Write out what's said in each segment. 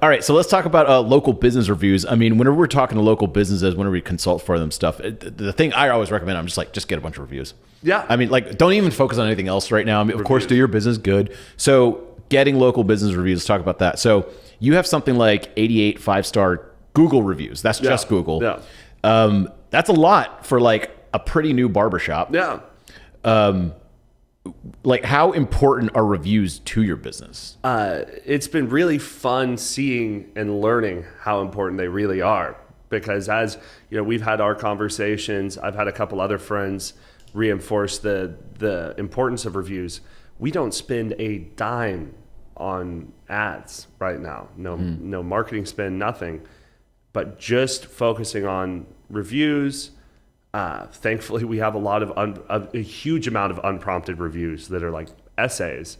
All right, so let's talk about local business reviews. I mean, whenever we're talking to local businesses, whenever we consult for them stuff, the thing I always recommend, I'm just like, just get a bunch of reviews. Yeah. I mean, like, don't even focus on anything else right now. I mean, of course, do your business good. So getting local business reviews, let's talk about that. So you have something like 88 5-star Google reviews. That's just Google. Yeah. That's a lot for like a pretty new barbershop. Yeah. Like, how important are reviews to your business? It's been really fun seeing and learning how important they really are, because as you know, we've had our conversations. I've had a couple other friends reinforce the importance of reviews. We don't spend a dime on ads right now. No marketing spend, nothing, but just focusing on reviews. Thankfully, we have a huge amount of unprompted reviews that are like essays.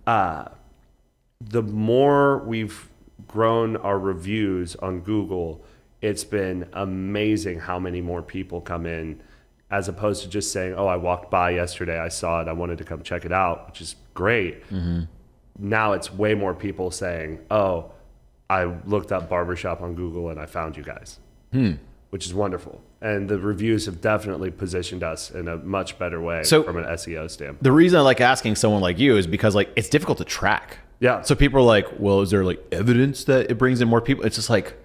The more we've grown our reviews on Google, it's been amazing how many more people come in, as opposed to just saying, oh, I walked by yesterday, I saw it, I wanted to come check it out, which is great. Now it's way more people saying, oh, I looked up Barbershop on Google and I found you guys, which is wonderful. And the reviews have definitely positioned us in a much better way from an SEO standpoint. The reason I like asking someone like you is because like it's difficult to track. Yeah. So people are like, well, is there like evidence that it brings in more people? It's just like,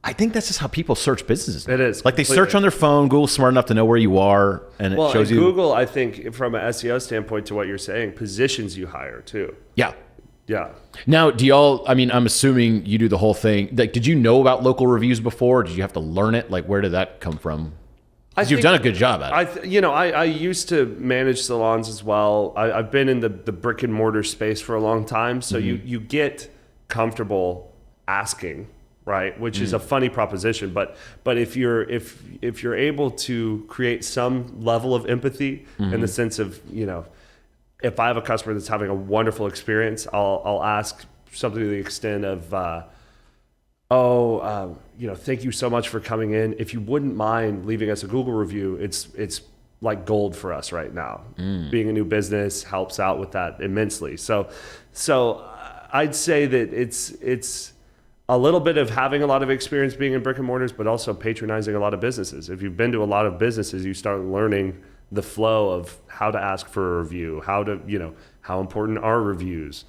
I think that's just how people search businesses. It is. Like they search on their phone. Google's smart enough to know where you are, and it shows you. Google, I think, from an SEO standpoint, to what you're saying, positions you higher too. Yeah. Yeah. Now, do y'all, I mean, I'm assuming you do the whole thing. Like, did you know about local reviews before? Or did you have to learn it? Like, where did that come from? Because you've done a good job at it. I used to manage salons as well. I've been in the brick and mortar space for a long time. So you get comfortable asking, right? Which is a funny proposition. But if you're able to create some level of empathy in the sense of, if I have a customer that's having a wonderful experience, I'll ask something to the extent of, thank you so much for coming in. If you wouldn't mind leaving us a Google review, it's like gold for us right now. Being a new business helps out with that immensely. So I'd say that it's a little bit of having a lot of experience being in brick and mortars, but also patronizing a lot of businesses. If you've been to a lot of businesses, you start learning the flow of how to ask for a review, how important are reviews.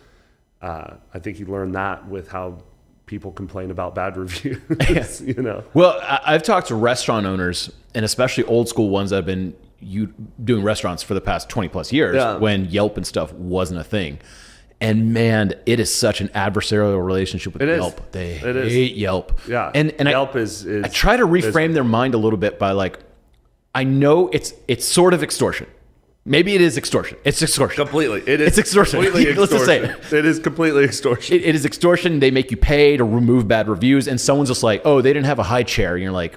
I think you learn that with how people complain about bad reviews. Well, I've talked to restaurant owners, and especially old school ones that have been doing restaurants for the past 20 plus years when Yelp and stuff wasn't a thing. And man, it is such an adversarial relationship with Yelp. They hate Yelp. Yeah. And Yelp is I try to reframe their mind a little bit by like, I know it's sort of extortion. Maybe it is extortion. It's extortion. Completely. It is. It's extortion. Let's just say it is completely extortion. It is extortion. They make you pay to remove bad reviews, and someone's just like, oh, they didn't have a high chair. And you're like,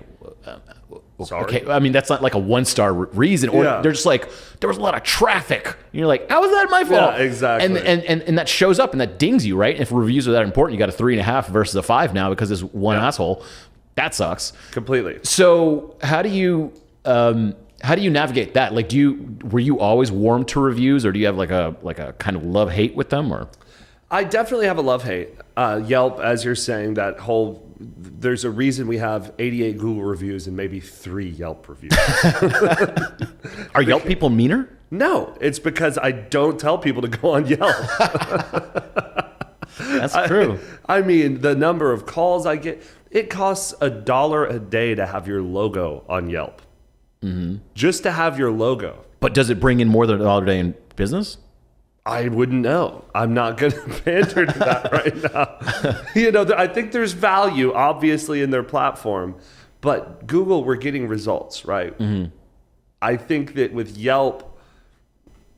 sorry. Okay. I mean, that's not like a 1-star reason. Or they're just like, there was a lot of traffic. And you're like, how is that my fault? Yeah, exactly. And that shows up and that dings you, right? If reviews are that important, you got a 3.5 versus a 5 now because there's one asshole. That sucks. Completely. So how do you navigate that? Like, were you always warm to reviews, or do you have like a kind of love-hate with them? Or I definitely have a love-hate. Yelp, as you're saying, there's a reason we have 88 Google reviews and maybe 3 Yelp reviews. Are Yelp people meaner? No, it's because I don't tell people to go on Yelp. That's true. I mean, the number of calls I get, it costs $1 a day to have your logo on Yelp. Just to have your logo. But does it bring in more than $1 a day in business? I wouldn't know. I'm not going to pander to that right now. I think there's value, obviously, in their platform. But Google, we're getting results, right? I think that with Yelp,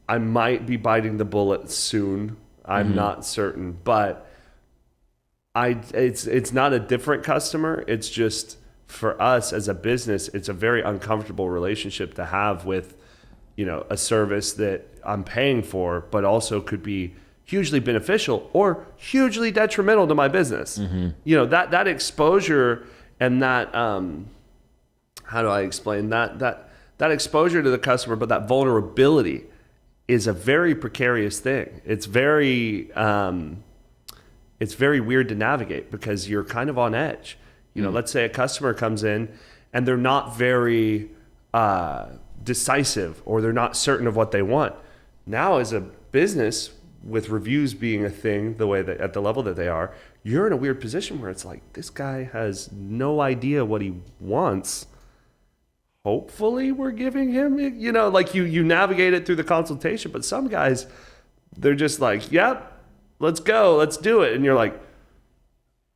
I might be biting the bullet soon. I'm not certain. But it's not a different customer. It's just, for us as a business, it's a very uncomfortable relationship to have with, a service that I'm paying for, but also could be hugely beneficial or hugely detrimental to my business. That exposure and that, how do I explain that exposure to the customer, but that vulnerability is a very precarious thing. It's very it's very weird to navigate because you're kind of on edge. Let's say a customer comes in and they're not very decisive, or they're not certain of what they want. Now, as a business, with reviews being a thing the way that at the level that they are, you're in a weird position where it's like, this guy has no idea what he wants. Hopefully we're giving him, like you navigate it through the consultation, but some guys, they're just like, yep, let's go, let's do it. And you're like,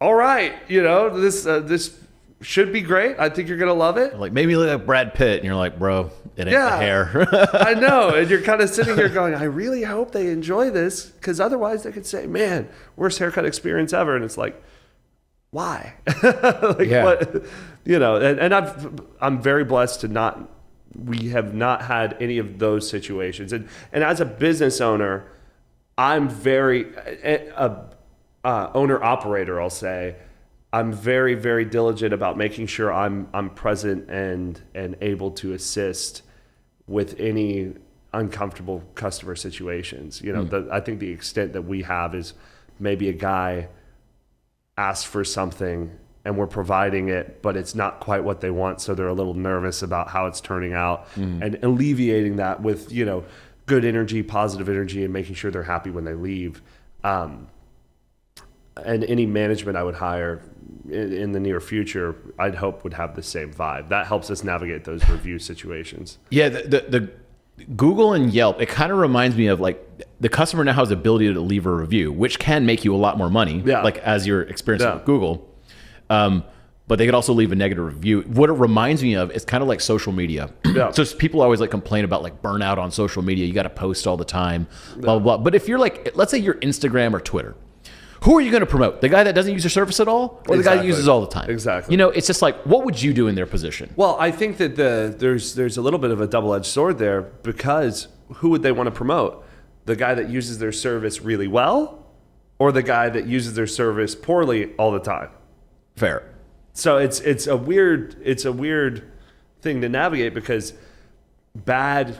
all right, this should be great. I think you're going to love it. Like, maybe look like Brad Pitt, and you're like, bro, it ain't the hair. I know. And you're kind of sitting here going, I really hope they enjoy this, because otherwise they could say, man, worst haircut experience ever. And it's like, why? What, and I'm very blessed we have not had any of those situations. And as a business owner, I'm very, owner operator, I'll say, I'm very, very diligent about making sure I'm present and able to assist with any uncomfortable customer situations. I think the extent that we have is maybe a guy asks for something and we're providing it, but it's not quite what they want, so they're a little nervous about how it's turning out, and alleviating that with good energy, positive energy, and making sure they're happy when they leave. And any management I would hire in the near future, I'd hope would have the same vibe. That helps us navigate those review situations. Yeah, the Google and Yelp, it kind of reminds me of like the customer now has the ability to leave a review, which can make you a lot more money, like as you're experiencing with Google. But they could also leave a negative review. What it reminds me of is kind of like social media. So people always like complain about like burnout on social media. You got to post all the time, blah, blah, blah. But if you're like, let's say you're Instagram or Twitter, who are you going to promote? The guy that doesn't use your service at all, or the guy that uses all the time? Exactly. It's just like, what would you do in their position? Well, I think that there's a little bit of a double-edged sword there, because who would they want to promote? The guy that uses their service really well, or the guy that uses their service poorly all the time? Fair. So it's a weird thing to navigate, because bad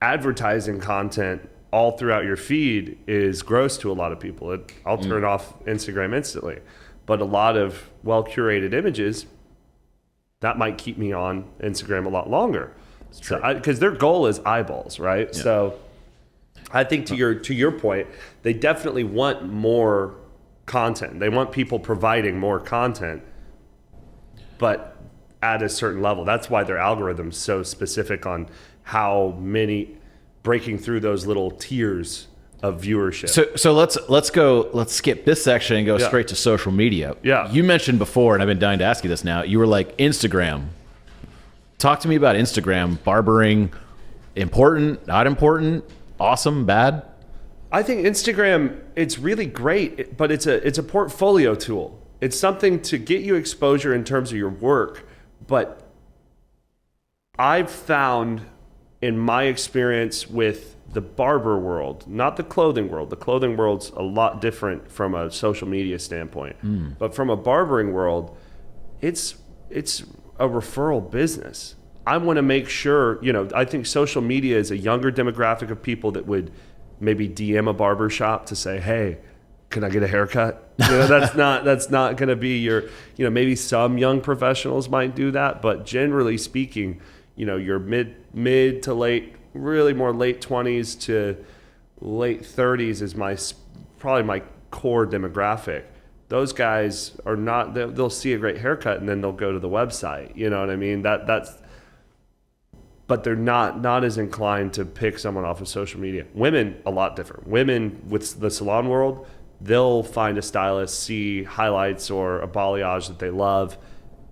advertising content all throughout your feed is gross to a lot of people. I'll turn off Instagram instantly. But a lot of well-curated images, that might keep me on Instagram a lot longer. Because their goal is eyeballs, right? Yeah. So I think to your point, they definitely want more content. They want people providing more content, but at a certain level. That's why their algorithm's so specific on how many, breaking through those little tiers of viewership. So let's skip this section and go straight to social media. Yeah. You mentioned before, and I've been dying to ask you this now, you were like, Instagram. Talk to me about Instagram, barbering, important, not important, awesome, bad? I think Instagram, it's really great, but it's a portfolio tool. It's something to get you exposure in terms of your work, but I've found in my experience with the barber world, not the clothing world. The clothing world's a lot different from a social media standpoint. But from a barbering world, it's a referral business. I want to make sure, I think social media is a younger demographic of people that would maybe DM a barbershop to say, hey, can I get a haircut? That's not going to be your, maybe some young professionals might do that, but generally speaking, your mid to late, really more late 20s to late 30s is probably my core demographic. Those guys are not, they'll see a great haircut and then they'll go to the website. You know what I mean? But they're not as inclined to pick someone off of social media. Women, a lot different. Women with the salon world, they'll find a stylist, see highlights or a balayage that they love,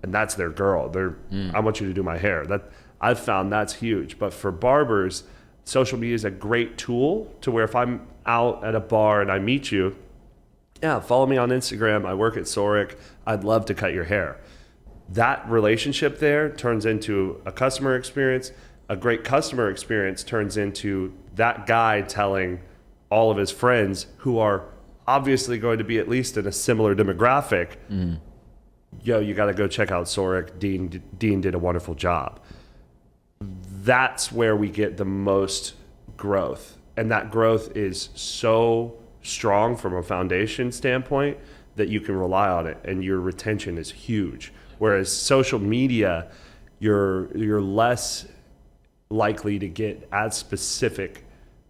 and that's their girl. I want you to do my hair. I've found that's huge. But for barbers, social media is a great tool to where if I'm out at a bar and I meet you, follow me on Instagram. I work at Sorek. I'd love to cut your hair. That relationship there turns into a customer experience. A great customer experience turns into that guy telling all of his friends who are obviously going to be at least in a similar demographic, yo, you got to go check out Sorek. Dean did a wonderful job. That's where we get the most growth. And that growth is so strong from a foundation standpoint that you can rely on it, and your retention is huge. Whereas social media, you're less likely to get as specific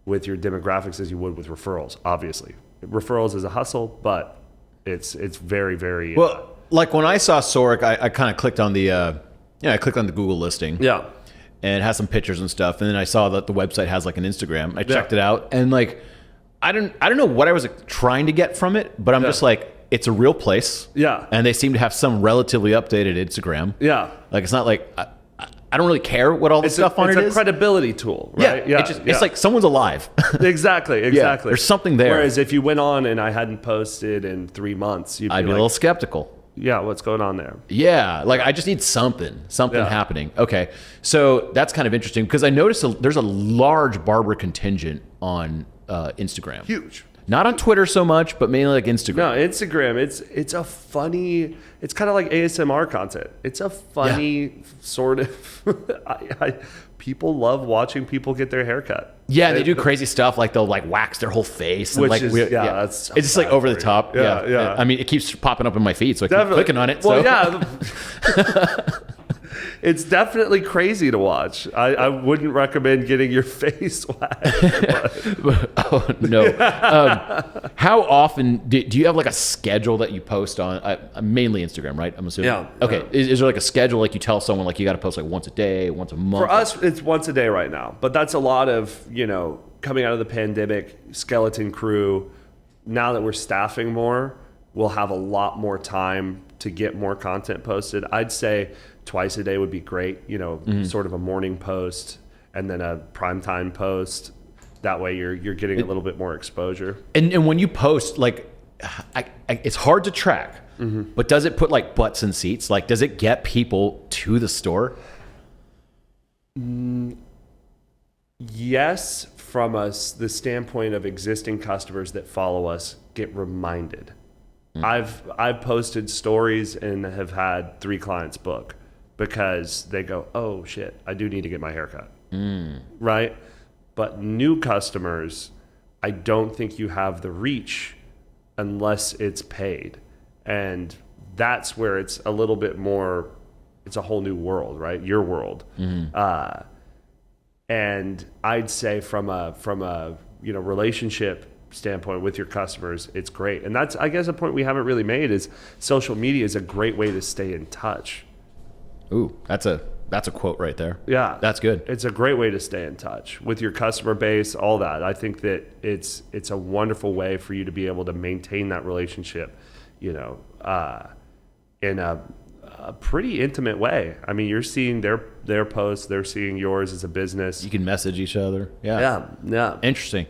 with your demographics as you would with referrals. Obviously, referrals is a hustle, but it's very, very well. Like when I saw Sorek, I kind of clicked on the I clicked on the Google listing. Yeah. And it has some pictures and stuff. And then I saw that the website has like an Instagram. I checked it out, and like I don't know what I was trying to get from it, but I'm just like, it's a real place. Yeah. And they seem to have some relatively updated Instagram. Yeah. Like it's not like I don't really care what all the stuff on it is. It's a credibility tool, right? Yeah. It's like someone's alive. Exactly. Yeah, there's something there. Whereas if you went on and I hadn't posted in 3 months, I'd be a little skeptical. Yeah, what's going on there? Yeah, like I just need something happening. Okay, so that's kind of interesting because I noticed there's a large barber contingent on Instagram. Huge. Not on Twitter so much, but mainly like Instagram. No, Instagram. It's a funny. It's kind of like ASMR content. It's a funny sort of. People love watching people get their hair cut. Yeah, they do crazy stuff like they'll like wax their whole face. And Which like, that's so it's just like over the top. Yeah. I mean, it keeps popping up in my feed, so I keep clicking on it. Well, so. yeah. It's definitely crazy to watch. I wouldn't recommend getting your face waxed. Oh, no. How often do you have like a schedule that you post on? Mainly Instagram, right? I'm assuming. Yeah. Okay. Is there like a schedule like you tell someone like you got to post like once a day, once a month? For us, it's once a day right now. But that's a lot of, coming out of the pandemic, skeleton crew. Now that we're staffing more, we'll have a lot more time to get more content posted. I'd say twice a day would be great, sort of a morning post and then a primetime post. That way you're getting a little bit more exposure. And when you post, like, it's hard to track, but does it put like butts in seats? Like, does it get people to the store? Yes, from the standpoint of existing customers that follow us get reminded. I've posted stories and have had 3 clients book because they go, oh shit, I do need to get my hair cut. Right? But new customers, I don't think you have the reach unless it's paid. And that's where it's a little bit more, it's a whole new world, right? Your world. And I'd say from a relationship standpoint with your customers, it's great. And that's, I guess, a point we haven't really made is social media is a great way to stay in touch. Ooh, that's a quote right there. Yeah. That's good. It's a great way to stay in touch with your customer base, all that. I think that it's a wonderful way for you to be able to maintain that relationship, in a pretty intimate way. I mean, you're seeing their posts, they're seeing yours as a business. You can message each other. Yeah. Interesting.